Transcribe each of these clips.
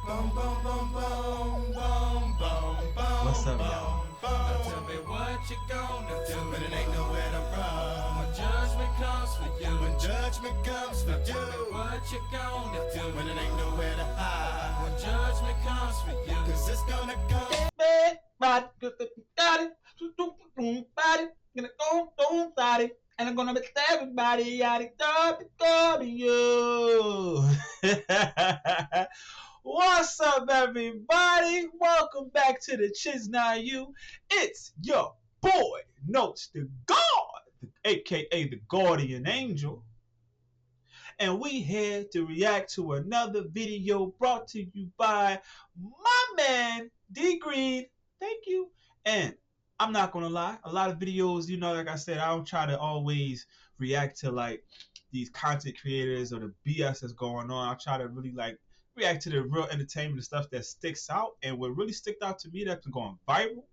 What's up, y'all? Now tell me what you gonna do when it ain't nowhere to run. When judgment comes for you, when judgment comes for you. Tell me what you gonna do when it ain't nowhere to hide. When judgment comes for you, 'cause it's gonna come. And I'm gonna miss everybody out of you. What's up, everybody? Welcome back to the Chiz Now You. It's your boy, Notesdagawd, aka the Guardian Angel. And we here to react to another video brought to you by my man, D Green. Thank you. And I'm not gonna lie, a lot of videos, like I said, I don't try to always react to like these content creators or the BS that's going on. I try to really react to the real entertainment, the stuff that sticks out. And what really stuck out to me that's going viral,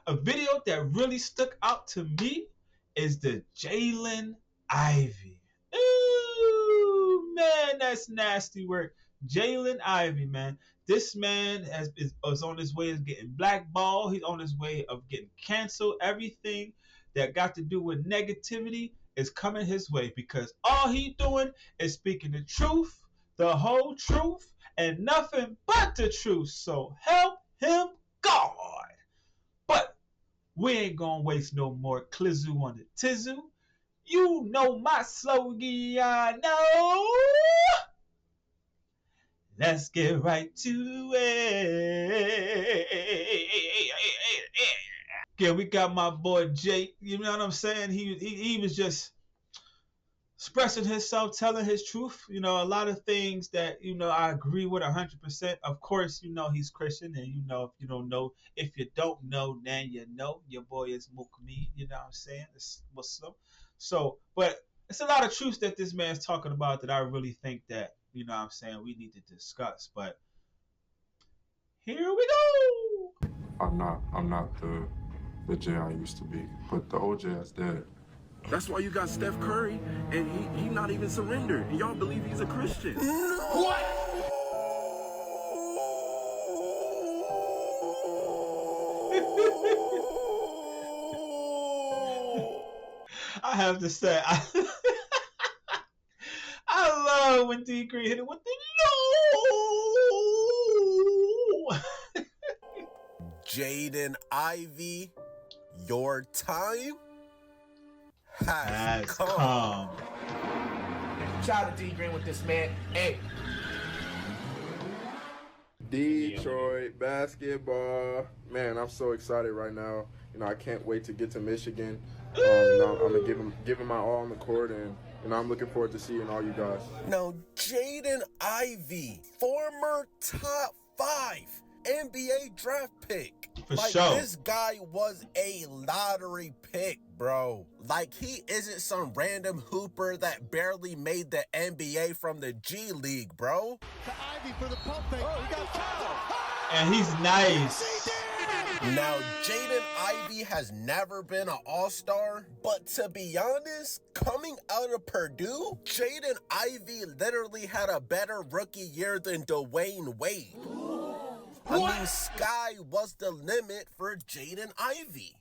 a video that really stuck out to me is the Jaylen Ivey. Ooh, man, that's nasty work. Jaylen Ivey, man. This man is on his way of getting blackballed. He's on his way of getting canceled. Everything that got to do with negativity is coming his way because all he doing is speaking the truth, the whole truth, and nothing but the truth. So help him God. But we ain't gonna waste no more clizzle on the tizzle. You know my slogan, I know. Let's get right to it. Yeah, we got my boy Jake. You know what I'm saying? He was just expressing himself, telling his truth. A lot of things that I agree with 100%. Of course, he's Christian, and if you don't know, then you know. Your boy is Mukmi. You know what I'm saying? It's Muslim. So, but it's a lot of truths that this man's talking about that I really think that we need to discuss. But here we go. I'm not the Jay I used to be, but the OJ is dead. That's why you got Steph Curry, and he not even surrendered, and y'all believe he's a Christian. What? I have to say, I love when D Green hit it with the no. Jaden Ivey, your time has come. Shout out to D Green with this, man. Hey. Detroit basketball. Man, I'm so excited right now. I can't wait to get to Michigan. I'm gonna give him my all on the court, and I'm looking forward to seeing all you guys. Now, Jaden Ivey, former top 5 NBA draft pick. For sure. This guy was a lottery pick, bro. He isn't some random hooper that barely made the NBA from the G League, bro. To Ivey for the pump fake. Oh, he got fouled. And he's nice. Now, Jaden Ivey has never been an all-star, but to be honest, coming out of Purdue, Jaden Ivey literally had a better rookie year than Dwayne Wade. I mean, sky was the limit for Jaden Ivey.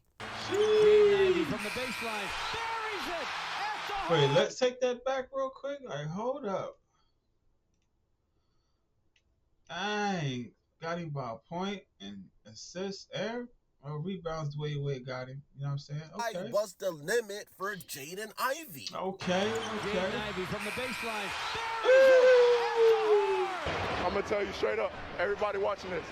Jaden Ivey from the baseline. Buries it. Wait, let's take that back real quick. Hold up. I got him by a point and assist air. Or rebounds the way Wade got him. You know what I'm saying? Okay. Sky was the limit for Jaden Ivey. Okay. Jaden Ivey from the baseline. I'm gonna tell you straight up, everybody watching this,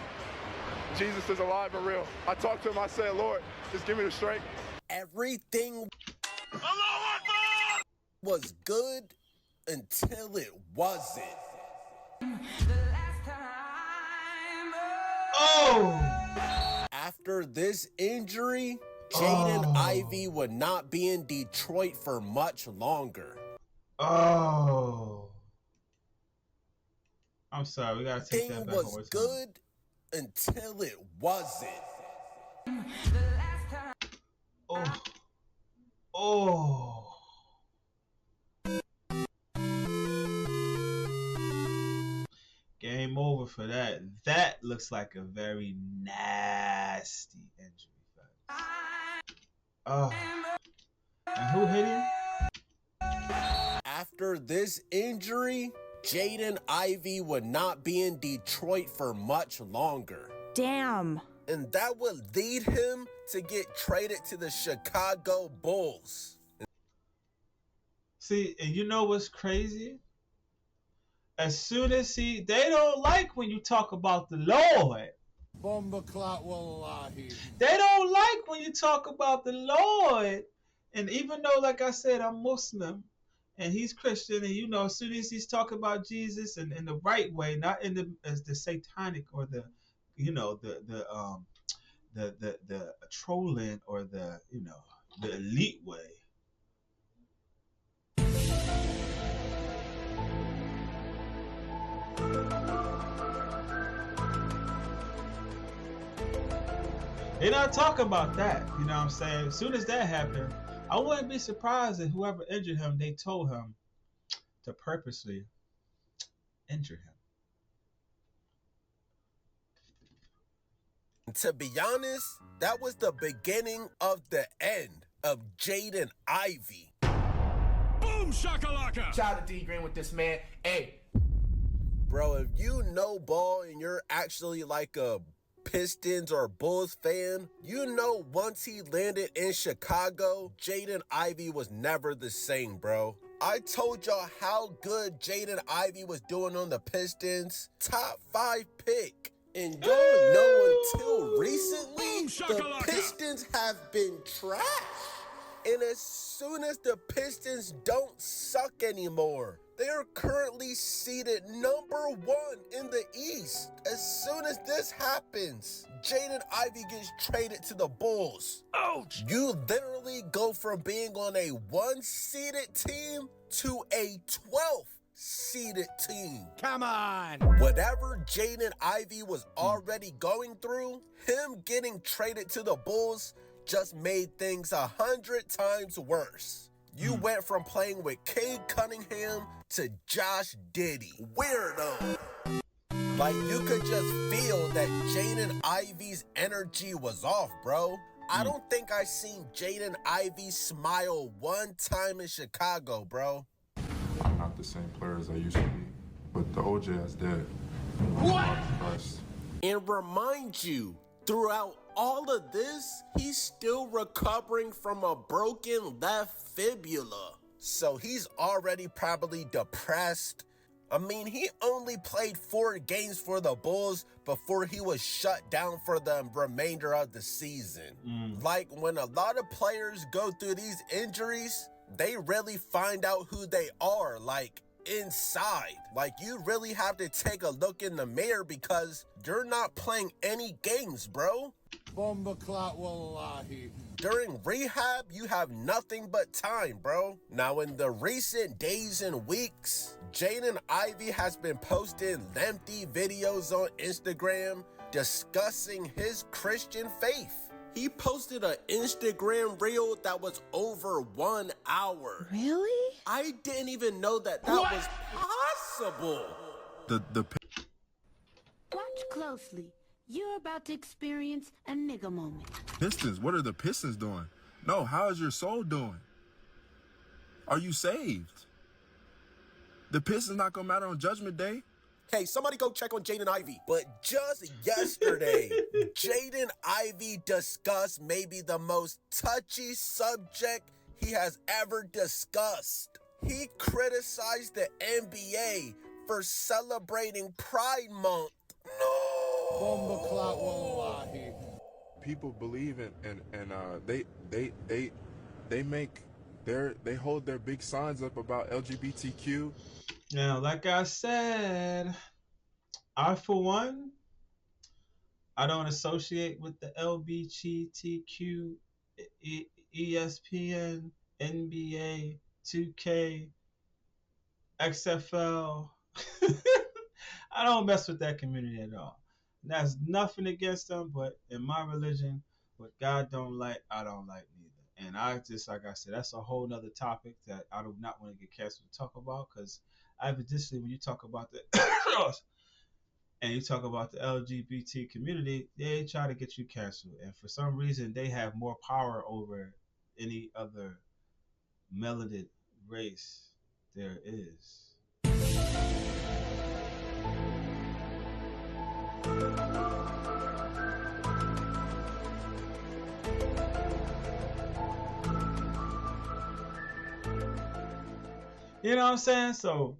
Jesus is alive and real. I talked to him, I said, Lord, just give me the strength. Everything was good until it wasn't. Oh! After this injury, Jaden Ivey would not be in Detroit for much longer. Oh. I'm sorry, we gotta take that Thing back. was good until it wasn't. Oh. Game him over for that. That looks like a very nasty injury. Oh. And who hit him? After this injury, Jaden Ivey would not be in Detroit for much longer. Damn. And that would lead him to get traded to the Chicago Bulls. See, and you know what's crazy? As soon as they don't like when you talk about the Lord. They don't like when you talk about the Lord. And even though, like I said, I'm Muslim and he's Christian, and you know, as soon as he's talking about Jesus and in the right way, not in as the satanic or the, you know, the trolling or the, you know, the elite way. They're not talking about that, you know what I'm saying? As soon as that happened, I wouldn't be surprised if whoever injured him, they told him to purposely injure him. To be honest, that was the beginning of the end of Jaden Ivey. Boom shakalaka! Shout out to D Green with this, man. Hey. Bro, if you know ball and you're actually like a Pistons or Bulls fan, you know once he landed in Chicago, Jaden Ivey was never the same, bro. I told y'all how good Jaden Ivey was doing on the Pistons. Top 5 pick. And y'all know until recently, the Pistons have been trash. And as soon as the Pistons don't suck anymore, they are currently seated number 1 in the East. As soon as this happens, Jaden Ivey gets traded to the Bulls. Ouch! You literally go from being on a 1-seeded team to a 12th-seeded team. Come on! Whatever Jaden Ivey was already going through, him getting traded to the Bulls just made things 100 times worse. You went from playing with Cade Cunningham to Josh Giddey. Weirdo. Like, you could just feel that Jaden Ivey's energy was off, bro. I don't think I seen Jaden Ivey smile one time in Chicago, bro. I'm not the same player as I used to be, but the OJ is dead. What? And remind you, throughout all of this, he's still recovering from a broken left fibula. So he's already probably depressed. I mean, he only played 4 games for the Bulls before he was shut down for the remainder of the season. Like, when a lot of players go through these injuries, they really find out who they are, like, inside. Like, you really have to take a look in the mirror because you're not playing any games, bro. During rehab, you have nothing but time, bro. Now, in the recent days and weeks, Jaden Ivey has been posting lengthy videos on Instagram discussing his Christian faith. He posted an Instagram reel that was over 1 hour. Really? I didn't even know that was possible. Watch closely. You're about to experience a nigga moment. Pistons? What are the Pistons doing? No, how is your soul doing? Are you saved? The Pistons not gonna matter on Judgment Day. Hey, somebody go check on Jaden Ivey. But just yesterday, Jaden Ivey discussed maybe the most touchy subject he has ever discussed. He criticized the NBA for celebrating Pride Month. No! People believe they hold their big signs up about LGBTQ. Now, like I said, I for one, I don't associate with the LGBTQ, ESPN, NBA, 2K, XFL. I don't mess with that community at all. And that's nothing against them, but in my religion, what God don't like, I don't like neither. And I just, like I said, that's a whole nother topic that I do not want to get canceled to talk about, because additionally, when you talk about the and you talk about the LGBT community, they try to get you canceled. And for some reason, they have more power over any other melanated race there is. You know what I'm saying? So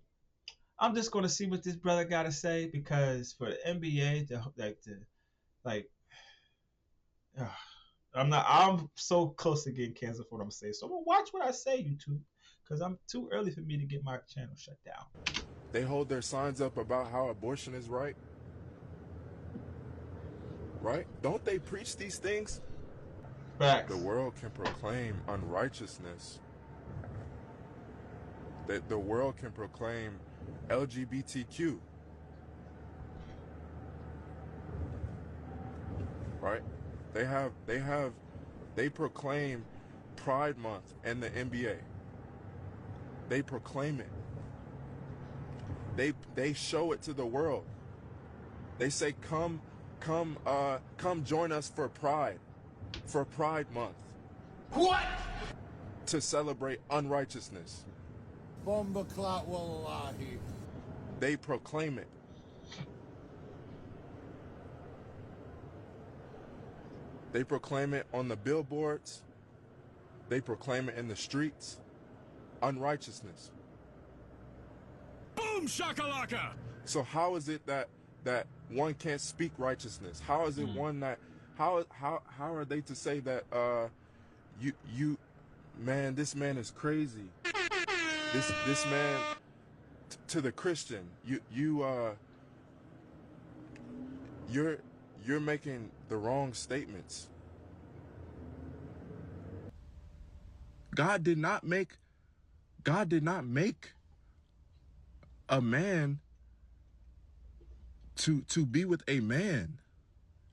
I'm just gonna see what this brother got to say, because for the NBA, I'm so close to getting canceled for what I'm saying. So I'm gonna watch what I say, YouTube, because I'm too early for me to get my channel shut down. They hold their signs up about how abortion is right. Right? Don't they preach these things? Facts. The world can proclaim unrighteousness. That the world can proclaim LGBTQ. Right? They proclaim Pride Month and the NBA. They proclaim it. They show it to the world. They say, come join us for Pride Month. What? To celebrate unrighteousness. Bomba clot wallahi. They proclaim it. They proclaim it on the billboards. They proclaim it in the streets. Unrighteousness. Boom shakalaka! So how is it that one can't speak righteousness? How is it one that how are they to say that you man, this man is crazy. This man to the Christian, you're making the wrong statements. God did not make a man to be with a man.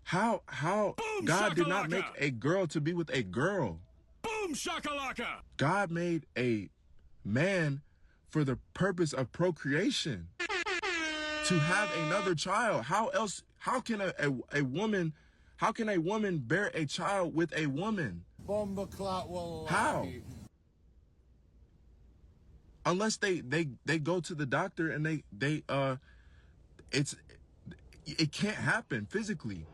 How Boom, God did not shakalaka! make a girl to be with a girl. Boom shakalaka! God made a man for the purpose of procreation, to have another child. How can a woman bear a child with a woman? Bomba clot wallahi. How? Unless they go to the doctor and it can't happen physically.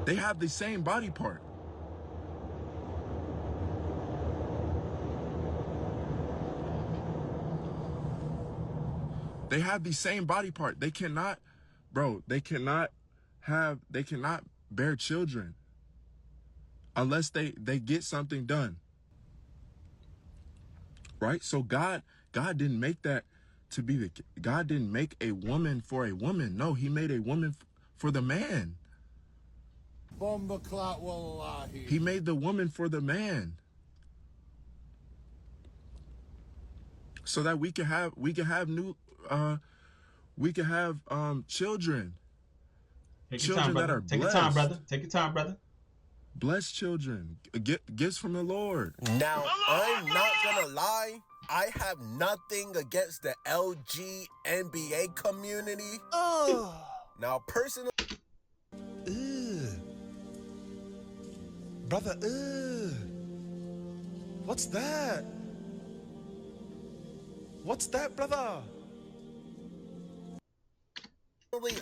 They have the same body part. They have the same body part. They cannot bear children unless they get something done. Right? So God didn't make that to be God didn't make a woman for a woman. No, he made a woman for the man. Bomba clot wallahi. He made the woman for the man. So that we can have children. Children that are blessed. Take your time, brother. Take your time, brother. Blessed children, gifts from the Lord. Now, I'm not gonna lie, I have nothing against the LG NBA community. Now, personally, brother, what's that? What's that, brother?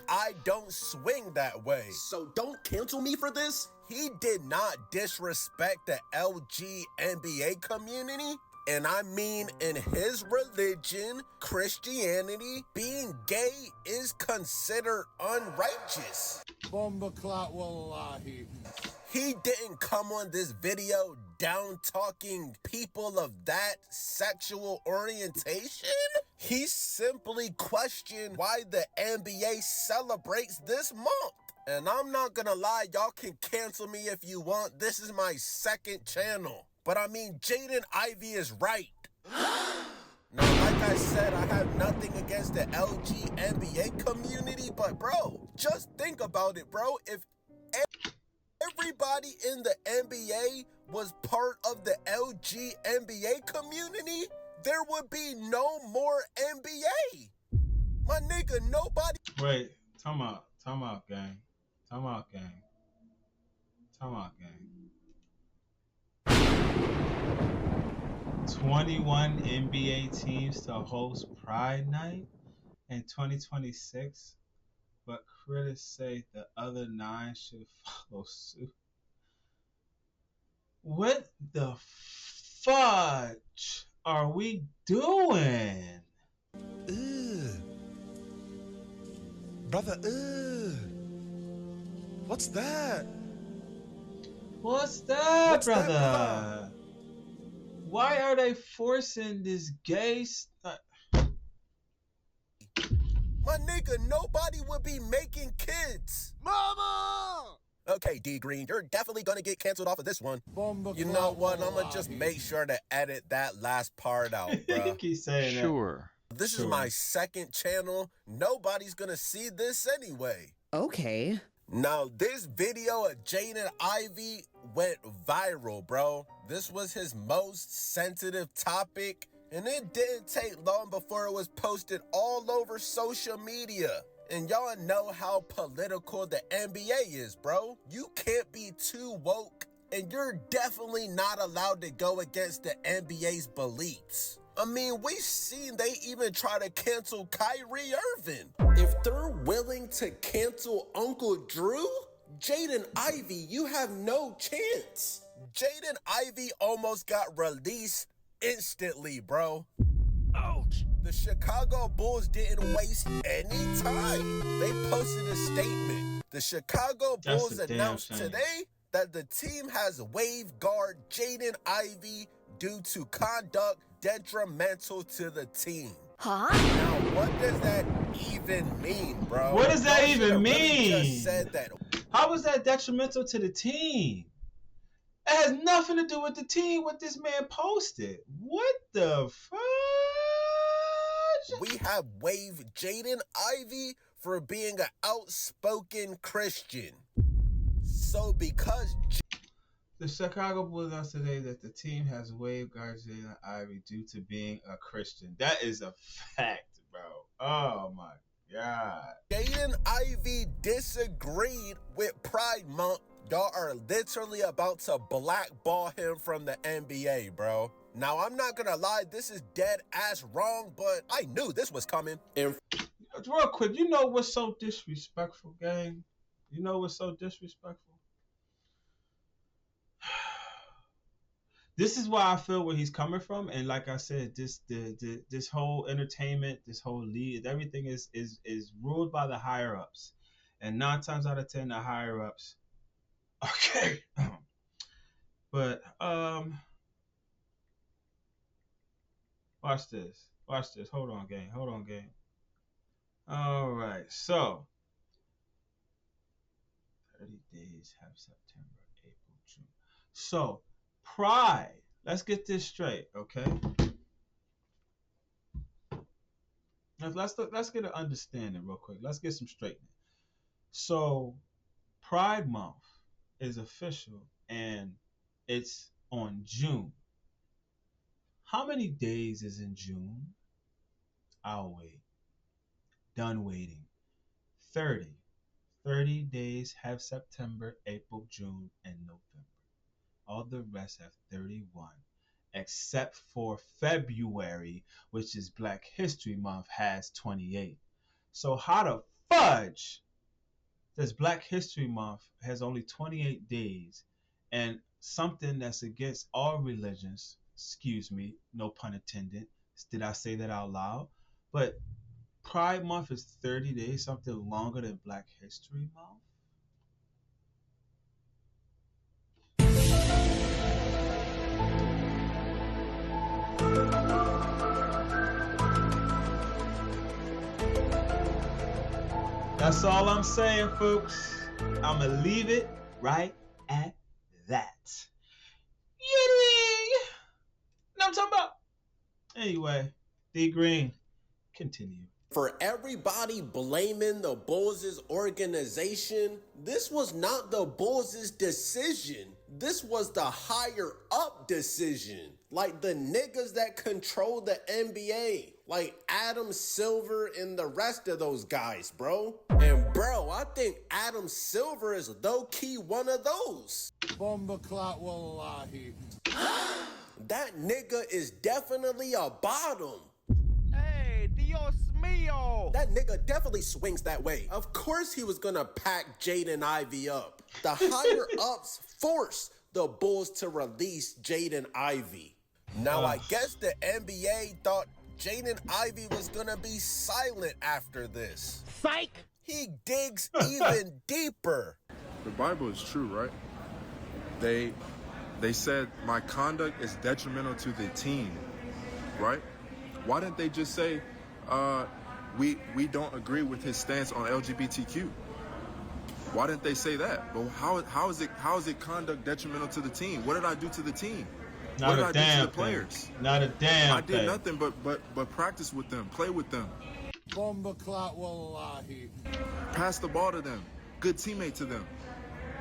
I don't swing that way. So don't cancel me for this? He did not disrespect the LG NBA community. And I mean, in his religion, Christianity, being gay is considered unrighteous. Bomba clot wallahi. He didn't come on this video down talking people of that sexual orientation. He simply questioned why the NBA celebrates this month. And I'm not gonna lie, y'all can cancel me if you want. This is my second channel. But I mean, Jaden Ivey is right. Now, like I said, I have nothing against the LG NBA community, but bro, just think about it, bro. If everybody in the NBA was part of the LG NBA community, there would be no more NBA. My My nigga, nobody. Wait, time out, gang. Time out, gang. 21 NBA teams to host Pride Night in 2026, but critics say the other 9 should follow suit. What the fudge are we doing? Brother, what's that? What's that, brother? Why are they forcing this gay stuff? My nigga, nobody would be making kids. Mama! Okay, D Green, you're definitely gonna get canceled off of this one. You know what? I'm gonna just make sure to edit that last part out, bro. Keep saying that. Sure. This is my second channel. Nobody's gonna see this anyway. Okay. Now, this video of Jaden Ivey went viral, bro. This was his most sensitive topic, and it didn't take long before it was posted all over social media. And y'all know how political the NBA is, bro. You can't be too woke, and you're definitely not allowed to go against the NBA's beliefs. I mean, we've seen they even try to cancel Kyrie Irving. If they're willing to cancel Uncle Drew, Jaden Ivey, you have no chance. Jaden Ivey almost got released instantly, bro. Ouch. The Chicago Bulls didn't waste any time. They posted a statement. The Chicago Bulls announced today that the team has waived guard Jaden Ivey due to conduct detrimental to the team. Huh? Now, what does that even mean, bro? What does that even mean? Really just said that. How is that detrimental to the team? It has nothing to do with the team, what this man posted. What the fudge? We have waived Jaden Ivey for being an outspoken Christian. So because the Chicago Bulls announced today that the team has waived guard Jaylen Ivey due to being a Christian. That is a fact, bro. Oh my God. Jaden Ivey disagreed with Pride Month. Y'all are literally about to blackball him from the NBA, bro. Now, I'm not gonna lie, this is dead ass wrong, but I knew this was coming. And real quick, you know what's so disrespectful, gang? You know what's so disrespectful? This is why I feel where he's coming from, and like I said, this whole entertainment, this whole league, everything is ruled by the higher ups, and 9 times out of 10, the higher ups. Okay, but watch this. Hold on, gang. All right, so 30 days have September, April, June. So. Pride. Let's get this straight, okay? Let's get an understanding real quick. Let's get some straightening. So, Pride Month is official, and it's on June. How many days is in June? I'll wait. Done waiting. 30. 30 days have September, April, June, and November. All the rest have 31, except for February, which is Black History Month, has 28. So how the fudge does Black History Month has only 28 days, and something that's against all religions, excuse me, no pun intended, did I say that out loud? But Pride Month is 30 days, something longer than Black History Month? That's all I'm saying, folks. I'm going to leave it right at that. Yiddy! Know what I'm talking about? Anyway, D Green, continue. For everybody blaming the Bulls' organization, this was not the Bulls' decision. This was the higher up decision. Like the niggas that control the NBA. Like Adam Silver and the rest of those guys, bro. And bro, I think Adam Silver is low-key one of those. Bomba clot wallahi. That nigga is definitely a bottom. Hey, Dios mío. That nigga definitely swings that way. Of course he was gonna pack Jaden Ivey up. The higher-ups forced the Bulls to release Jaden Ivey. Now, I guess the NBA thought Jaden Ivey was gonna be silent after this. Psych! He digs even deeper. The Bible is true, right? They said my conduct is detrimental to the team, right? Why didn't they just say we don't agree with his stance on LGBTQ? Why didn't they say that? But how is it conduct detrimental to the team? What did I do to the team? What did I do to the players? Not a damn I did nothing but practice with them, play with them. Bomba clot wallahi. Pass the ball to them. Good teammate to them.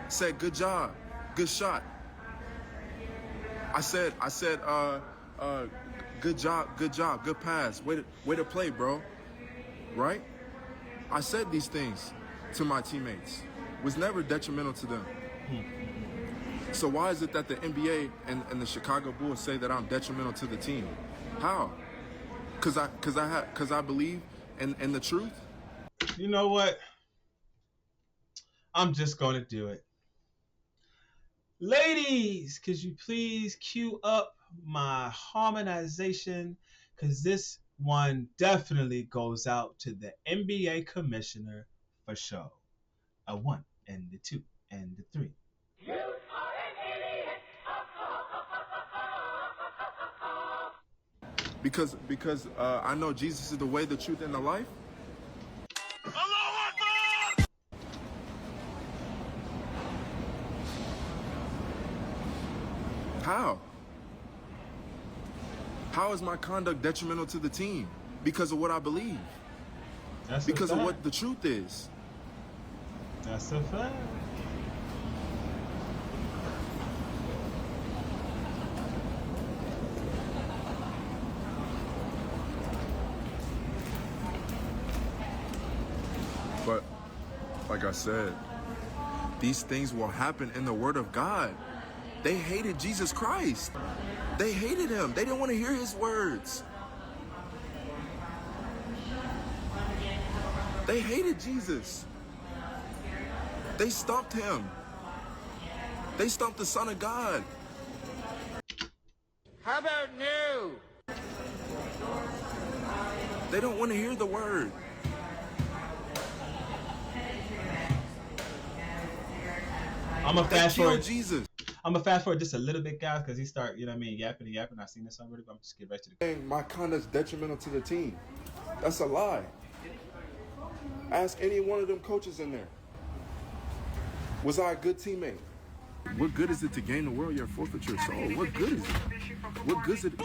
Said good job, good shot. I said, good job, good pass. Way to play, bro. Right? I said these things to my teammates. Was never detrimental to them. So why is it that the NBA and the Chicago Bulls say that I'm detrimental to the team? How? Cause I believe in the truth? You know what? I'm just gonna do it. Ladies, could you please cue up my harmonization? Cause this one definitely goes out to the NBA commissioner for sure. A 1 and the 2 and the 3. Because I know Jesus is the way, the truth, and the life. How? How is my conduct detrimental to the team? Because of what I believe. That's because of what the truth is. That's a fact. But, like I said, these things will happen in the Word of God. They hated Jesus Christ. They hated him. They didn't want to hear his words. They hated Jesus. They stomped him. They stomped the Son of God. How about new? They don't want to hear the word. I'm gonna fast forward. Jesus. I'm gonna fast forward just a little bit, guys, because he start, you know what I mean, yapping. I've seen this already, but I'm just get back to the. My conduct's detrimental to the team. That's a lie. Ask any one of them coaches in there. Was I a good teammate? What good is it to gain the world yet forfeit your soul? What good is it? What good is it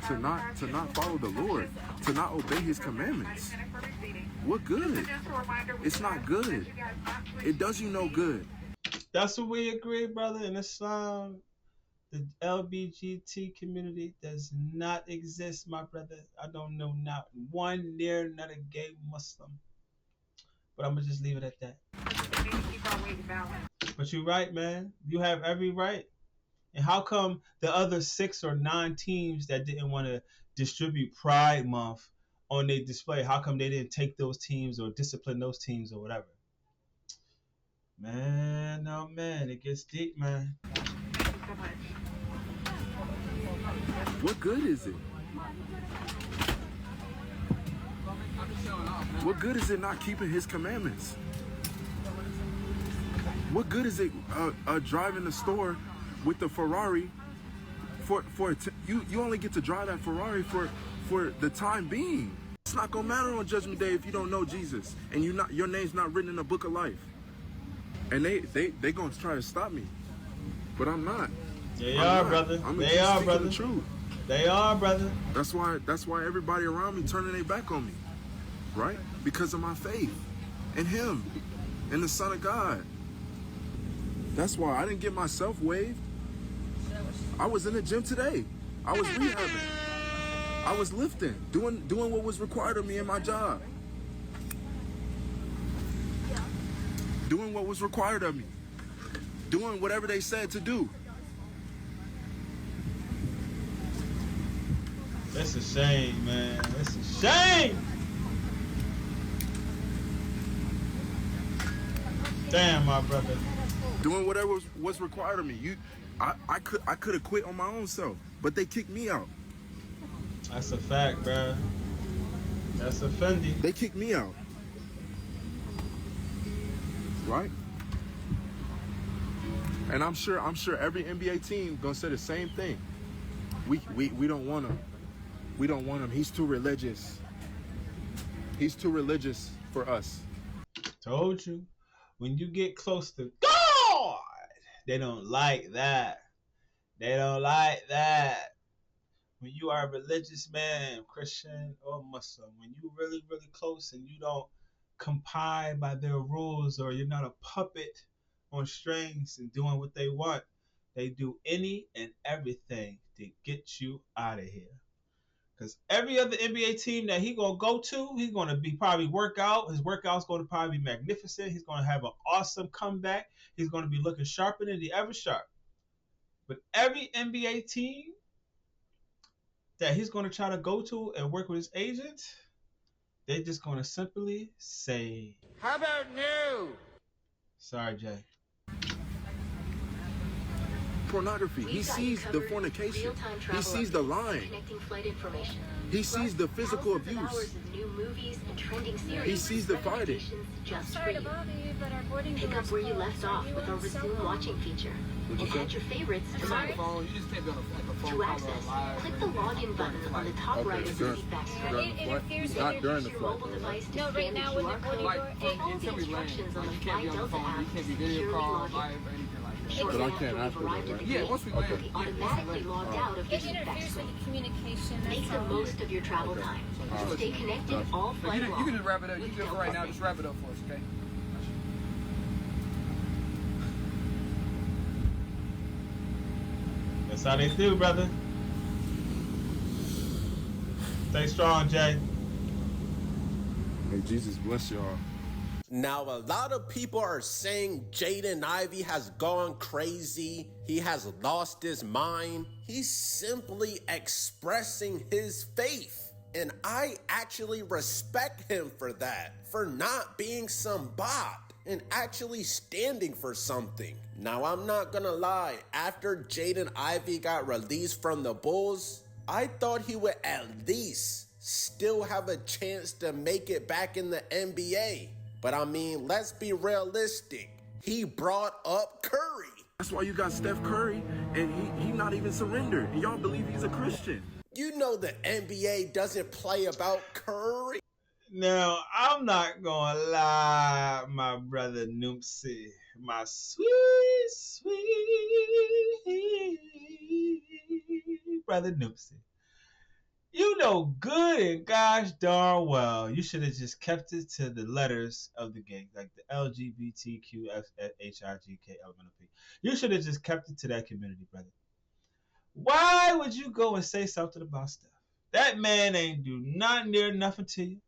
to not follow the Lord, to not obey his commandments? What good? It's not good. It does you no good. That's what we agree, brother. In Islam, the LGBT community does not exist, my brother. I don't know not one near not a gay Muslim. But I'm gonna just leave it at that. But you're right, man. You have every right. And how come the other 6 or 9 teams that didn't want to distribute Pride Month on their display, how come they didn't take those teams or discipline those teams or whatever? Man, oh man, it gets deep, man. What good is it? What good is it not keeping his commandments? What good is it driving the store with the Ferrari you only get to drive that Ferrari for the time being. It's not gonna matter on Judgment Day if you don't know Jesus and your name's not written in the book of life. And they gonna try to stop me, but I'm not. They are, brother. They are, brother. The truth. They are, brother. That's why everybody around me turning their back on me, right? Because of my faith in Him, in the Son of God. That's why I didn't get myself waived. I was in the gym today. I was rehabbing. I was lifting, doing what was required of me in my job. Doing what was required of me. Doing whatever they said to do. That's a shame, man. That's a shame. Damn, my brother. Doing whatever was required of me. I could have quit on my own self, but they kicked me out. That's a fact, bro. That's a Fendi. They kicked me out. Right? And I'm sure every NBA team gonna say the same thing. We don't want him. We don't want him. He's too religious. He's too religious for us. Told you. When you get close to God, they don't like that. They don't like that. When you are a religious man, Christian or Muslim, when you really, really close and you don't comply by their rules, or you're not a puppet on strings and doing what they want, they do any and everything to get you out of here. Because every other NBA team that he's going to go to, he's going to be probably work out. His workout's going to probably be magnificent. He's going to have an awesome comeback. He's going to be looking sharper than he ever sharp. But every NBA team that he's going to try to go to and work with his agent, they're just going to simply say, How about new? Sorry, Jay. Pornography. He sees the fornication. He sees the lying. He sees the physical abuse. He sees the fighting. Pick up where you left off with our resume watching feature. And add your favorites to favorites. To access, click the login button on the top right of the feedback screen. Not during the flight. Mobile device to scan the QR code. Follow the instructions on the Fly Delta app to securely log in. But I can't after that, right? Yeah, once we land, be automatically logged out of the feedback screen. Make the most of your travel time. Stay connected all flight long. You can just wrap it up. You can do it for right now. Just wrap it up for us, okay? That's how they do, brother. Stay strong, Jay. May Jesus bless y'all. Now, a lot of people are saying Jaden Ivey has gone crazy. He has lost his mind. He's simply expressing his faith. And I actually respect him for that, for not being some bot and actually standing for something. Now, I'm not gonna lie, after Jaden Ivey got released from the Bulls, I thought he would at least still have a chance to make it back in the NBA. But I mean, let's be realistic. He brought up Curry. That's why you got Steph Curry, and he not even surrendered. And y'all believe he's a Christian. You know the NBA doesn't play about Curry. Now, I'm not gonna lie, my brother Noopsy, my sweet, sweet brother Noopsy. You know good and gosh darn well you should have just kept it to the letters of the gang, like the LGBTQFHIGK-LMNOP. You should have just kept it to that community, brother. Why would you go and say something about stuff? That man ain't do not near nothing to you.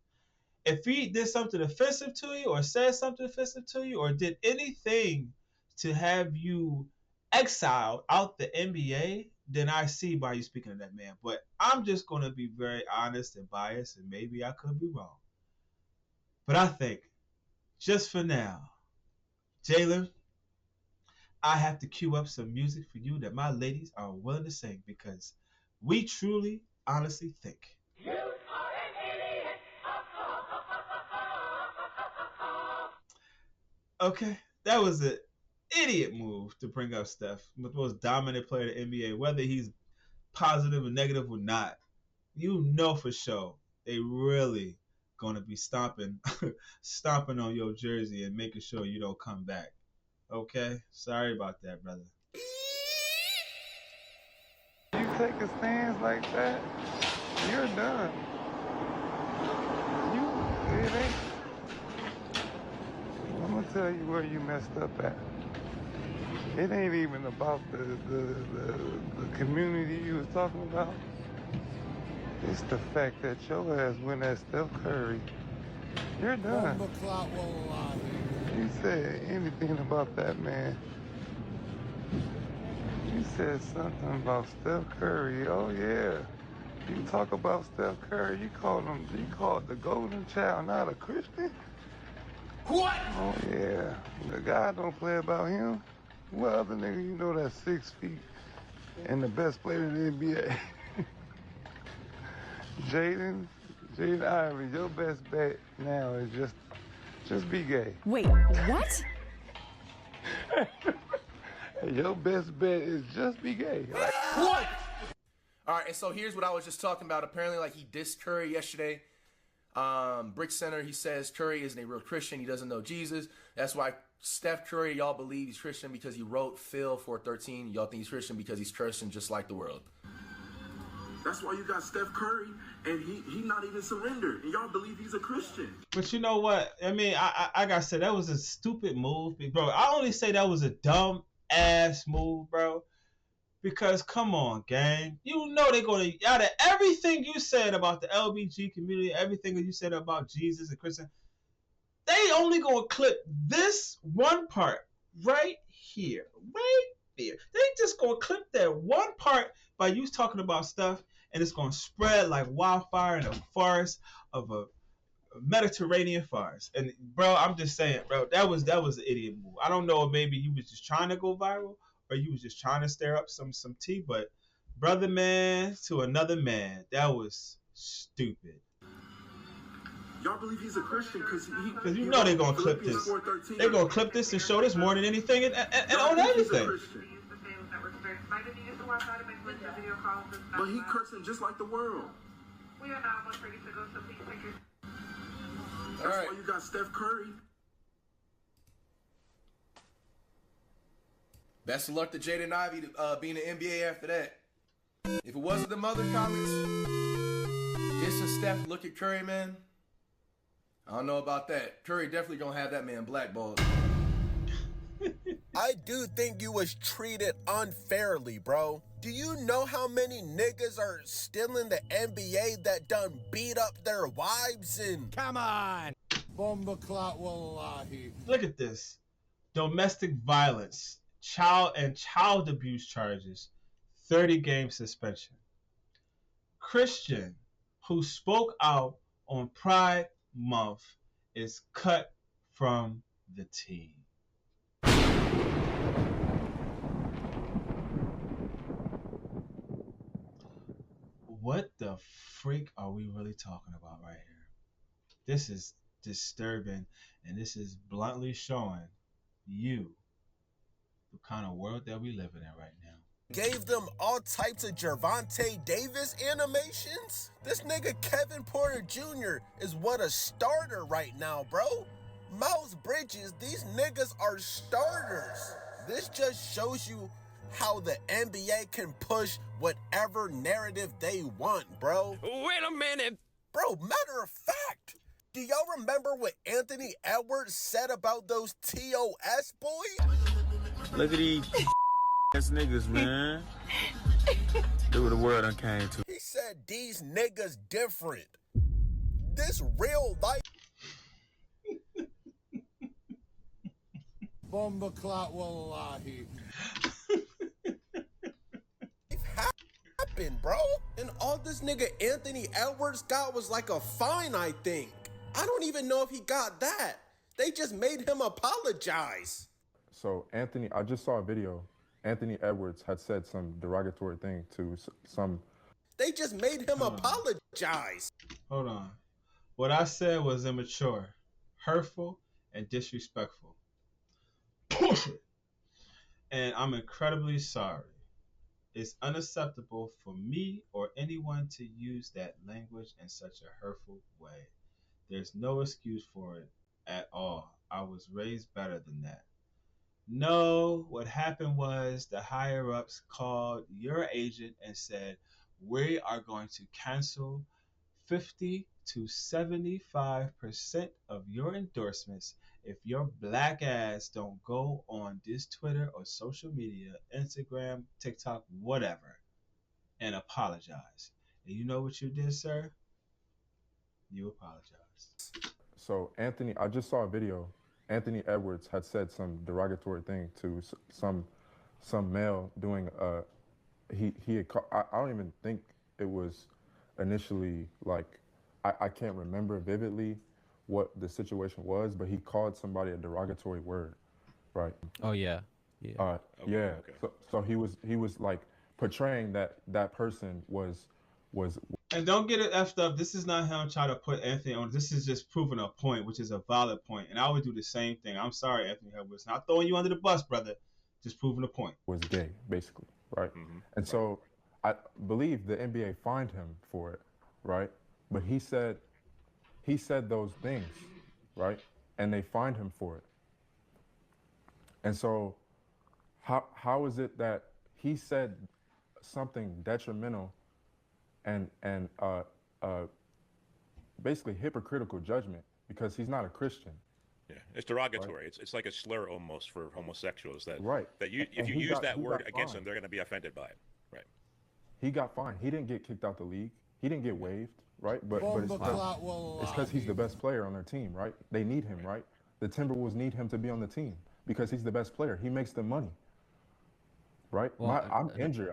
If he did something offensive to you or said something offensive to you or did anything to have you exiled out the NBA, then I see by you speaking to that man. But I'm just going to be very honest and biased, and maybe I could be wrong. But I think, just for now, Jaylen, I have to cue up some music for you that my ladies are willing to sing, because we truly, honestly think. You are an idiot. Okay, that was an idiot move to bring up Steph, the most dominant player in the NBA, whether he's positive or negative or not. You know for sure they really gonna be stomping on your jersey and making sure you don't come back. Okay? Sorry about that, brother. You take a stance like that, you're done. It ain't. I'm gonna tell you where you messed up at. It ain't even about the community you was talking about. It's the fact that your ass went at Steph Curry. You're done. You said anything about that man. You said something about Steph Curry. Oh, yeah. You talk about Steph Curry, you called the golden child, not a Christian? What? Oh, yeah. The guy don't play about him. What other nigga you know that's 6 feet and the best player in the NBA? Jaden Ivey, your best bet now is just be gay. Wait, what? Your best bet is just be gay. Like, What? All right, and so here's what I was just talking about. Apparently, like, he dissed Curry yesterday. Brick Center, he says Curry isn't a real Christian. He doesn't know Jesus. That's why Steph Curry, y'all believe he's Christian because he wrote Phil 4:13. Y'all think he's Christian because he's Christian just like the world. That's why you got Steph Curry, and he not even surrendered, and y'all believe he's a Christian. But you know what? I mean, I gotta say, that was a stupid move, bro. I only say that was a dumb ass move, bro. Because come on, gang. You know they're gonna, out of everything you said about the LBG community, everything that you said about Jesus and Christian, they only gonna clip this one part right here, right there. They just gonna clip that one part by you talking about stuff, and it's gonna spread like wildfire in a forest of a Mediterranean forest. And bro, I'm just saying, bro, that was an idiot move. I don't know if maybe you was just trying to go viral or you was just trying to stir up some tea, but brother man to another man, that was stupid. Y'all believe he's a Christian because you know they're gonna clip this. They're gonna clip this and show this more than anything and on everything. But he cursing just like the world. We are now almost ready to go, so please take your... That's why you got Steph Curry. Best of luck to Jaden Ivey being in the NBA after that. If it wasn't the mother comments, dissing Steph, look at Curry, man. I don't know about that. Curry definitely gonna have that man blackballed. I do think you was treated unfairly, bro. Do you know how many niggas are still in the NBA that done beat up their wives and... Come on! Bomba clot wallahi. Look at this. Domestic violence, child abuse charges, 30-game suspension. Christian, who spoke out on Pride Month, is cut from the team. What the freak are we really talking about right here? This is disturbing, and this is bluntly showing you the kind of world that we living in right now. Gave them all types of Gervonta Davis animations? This nigga Kevin Porter Jr. is what a starter right now, bro. Miles Bridges, these niggas are starters. This just shows you how the NBA can push whatever narrative they want, bro. Wait a minute. Bro, matter of fact, do y'all remember what Anthony Edwards said about those TOS boys? Look at these ass niggas, man. Look what the world done came to. He said these niggas different. This real life. Bomba clot wallahi. Happened, bro. And all this nigga Anthony Edwards got was like a fine, I think. I don't even know if he got that. They just made him apologize. So Anthony, I just saw a video. Anthony Edwards had said some derogatory thing to some. They just made him apologize. Hold on. What I said was immature, hurtful, and disrespectful. And I'm incredibly sorry. It's unacceptable for me or anyone to use that language in such a hurtful way. There's no excuse for it at all. I was raised better than that. No, what happened was the higher ups called your agent and said, we are going to cancel 50 to 75% of your endorsements if your black ass don't go on this Twitter or social media, Instagram, TikTok, whatever, and apologize. And you know what you did, sir? You apologize. So Anthony, I just saw a video. Anthony Edwards had said some derogatory thing to some male doing he had I don't even think it was initially like I can't remember vividly what the situation was, but he called somebody a derogatory word, right? Oh yeah. Yeah. Yeah. Okay. So he was like portraying that person was. And don't get it effed up. This is not him trying to put Anthony on. This is just proving a point, which is a valid point. And I would do the same thing. I'm sorry, Anthony Edwards. Not throwing you under the bus, brother. Just proving a point. Was gay, basically, right? Mm-hmm. And so I believe the NBA fined him for it, right? But he said those things, right? And they fined him for it. And so how is it that he said something detrimental and basically hypocritical judgment because he's not a Christian? Yeah, it's derogatory. Right? It's like a slur almost for homosexuals that if you he use that word against them, they're going to be offended by it. Right. He got fined. He didn't get kicked out the league. He didn't get waived, right? But it's because he's the best player on their team, right? They need him, right? The Timberwolves need him to be on the team because he's the best player. He makes them money, right? Well, I'm injured.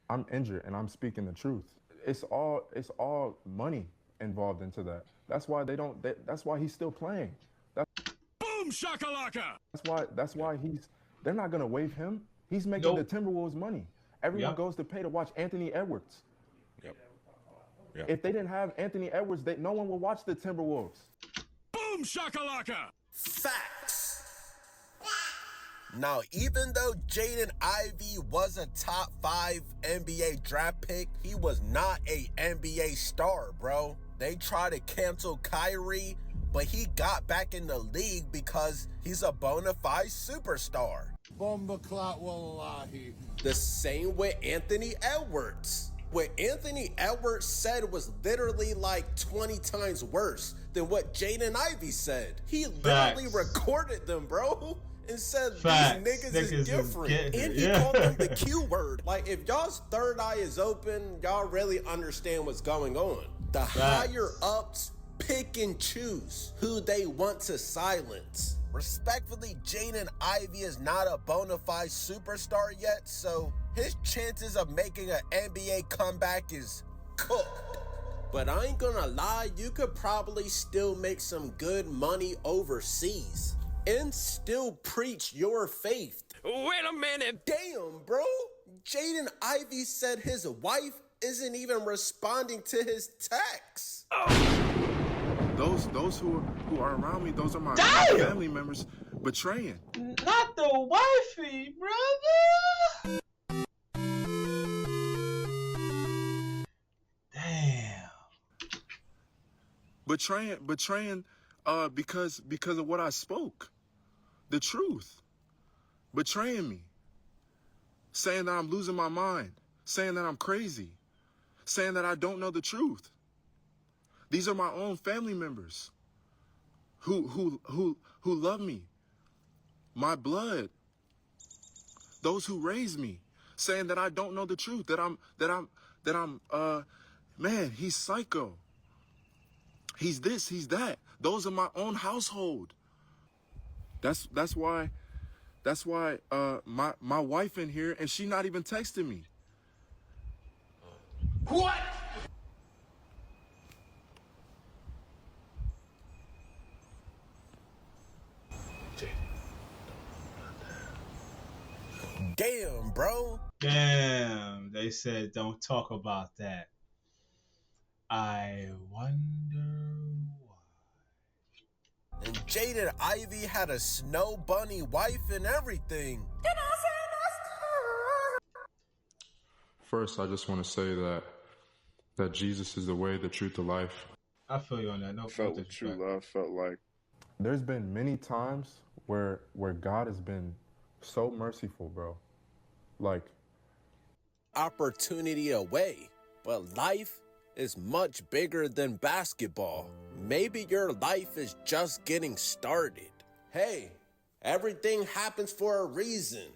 I'm injured, and I'm speaking the truth. It's all money involved into that. That's why that's why he's still playing. Boom shakalaka. That's why they're not gonna waive him. He's making the Timberwolves money. Everyone goes to pay to watch Anthony Edwards. Yep. If they didn't have Anthony Edwards, no one would watch the Timberwolves. Boom shakalaka. Facts. Now, even though Jaden Ivey was a top 5 NBA draft pick, he was not a NBA star, bro. They tried to cancel Kyrie, but he got back in the league because he's a bona fide superstar. Bombaclat wallahi. The same with Anthony Edwards. What Anthony Edwards said was literally like 20 times worse than what Jaden Ivey said. He literally recorded them, bro, and said these niggas is different. And he called them the Q word. Like, if y'all's third eye is open, y'all really understand what's going on. The higher ups pick and choose who they want to silence. Respectfully, Jaden Ivey is not a bona fide superstar yet, so his chances of making an NBA comeback is cooked. But I ain't gonna lie, you could probably still make some good money overseas and still preach your faith. Wait a minute. Damn, bro. Jaden Ivey said his wife isn't even responding to his texts. Those who are around me, those are my family members betraying. Not the wifey, brother. Damn. Betraying because of what I spoke. The truth. Betraying me. Saying that I'm losing my mind. Saying that I'm crazy. Saying that I don't know the truth. These are my own family members who love me. My blood. Those who raised me, saying that I don't know the truth, that I'm man, he's psycho. He's this, he's that. Those are my own household. That's why my wife in here and she not even texting me. What? Damn, bro. Damn, they said don't talk about that. I wonder why. And Jaden Ivey had a snow bunny wife and everything. First, I just want to say that Jesus is the way, the truth, the life. I feel you on that. No, felt what true love felt like. There's been many times where God has been so merciful, bro. Like, opportunity away, but life is much bigger than basketball. Maybe your life is just getting started. Hey, everything happens for a reason.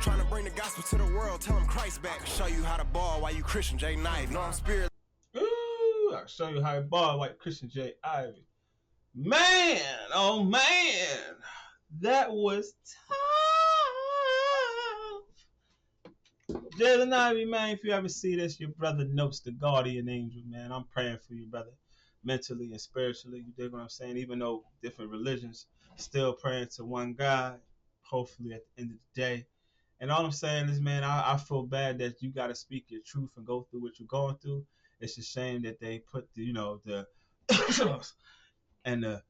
Trying to bring the gospel to the world, tell them Christ back. I'll show you how to ball while you Christian, Jaden Ivey. No, I'm spirit. Ooh, I'll show you how to ball like Christian J. Ivy. Man, oh man, that was tough. Jaylen Ivey, man, if you ever see this, your brother Notes, the guardian angel, man. I'm praying for you, brother, mentally and spiritually. You dig what I'm saying? Even though different religions, still praying to one God, hopefully at the end of the day. And all I'm saying is, man, I feel bad that you got to speak your truth and go through what you're going through. It's a shame that they put the, the and the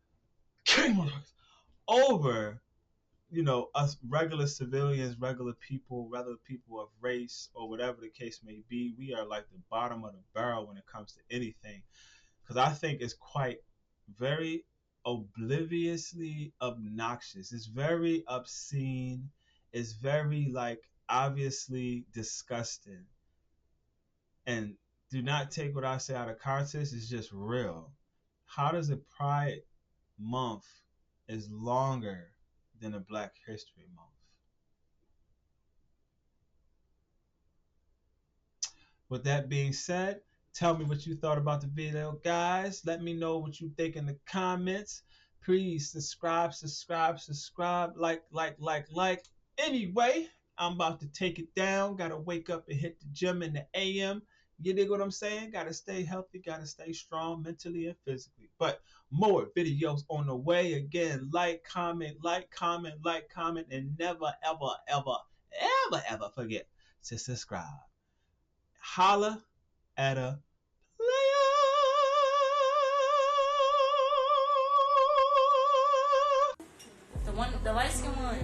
over, us regular civilians, regular people of race, or whatever the case may be. We are like the bottom of the barrel when it comes to anything. Because I think it's quite very obliviously obnoxious. It's very obscene. It's very, obviously disgusting. And do not take what I say out of context. It's just real. How does a Pride Month is longer than a Black History Month? With that being said, tell me what you thought about the video, guys. Let me know what you think in the comments. Please subscribe, like. Anyway, I'm about to take it down. Gotta wake up and hit the gym in the AM. You dig what I'm saying? Gotta stay healthy, gotta stay strong mentally and physically. But more videos on the way. Again, like, comment, and never, ever forget to subscribe. Holla at a player. The light skin one.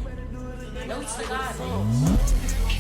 Notesdagawd.